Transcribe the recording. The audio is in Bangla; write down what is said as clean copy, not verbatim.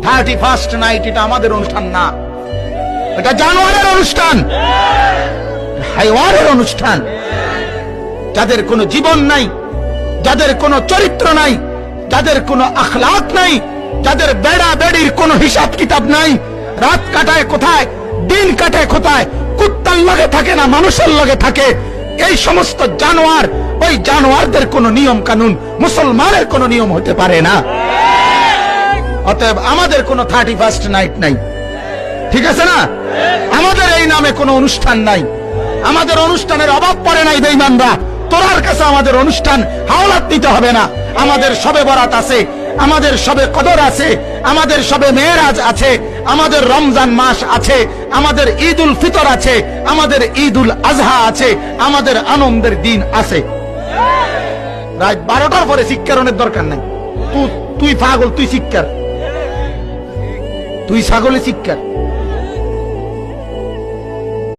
31st নাইট এটা আমাদের অনুষ্ঠান না, এটা জানোয়ারের অনুষ্ঠান, হাইওয়ানের অনুষ্ঠান। যাদের কোনো জীবন নাই, যাদের কোনো চরিত্র নাই, যাদের কোনো আখলাক নাই, যাদের বেড়া বেড়ির কোনো হিসাব কিতাব নাই, রাত কাটায় কোথায়, দিন কাটায় কোথায়, কুত্তার লগে থাকে না মানুষের লগে থাকে, এই সমস্ত জানোয়ার, ওই জানোয়ারদের কোনো নিয়ম কানুন মুসলমানের কোনো নিয়ম হতে পারে না। অতএব আমাদের কোনো 31st নাইট নাই, ঠিক আছে না? আমাদের এই নামে কোনো অনুষ্ঠান নাই, আমাদের অনুষ্ঠানের অভাব পড়ে নাই। বেঈমানরা, তোরার কাছে আমাদের অনুষ্ঠান হাওলাত দিতে হবে না। আমাদের শবে বরাত আছে, আমাদের শবে কদর আছে, আমাদের শবে মেরাজ আছে, আমাদের রমজান মাস আছে, আমাদের ঈদ উল ফিতর আছে, আমাদের ঈদ উল আজহা আছে, আমাদের আনন্দের দিন আছে। রাত 12টার পরে শিক্ষারণের দরকার নাই। তুই পাগল, তুই শিক্ষার, তুই ছাগলে শিক্ষার।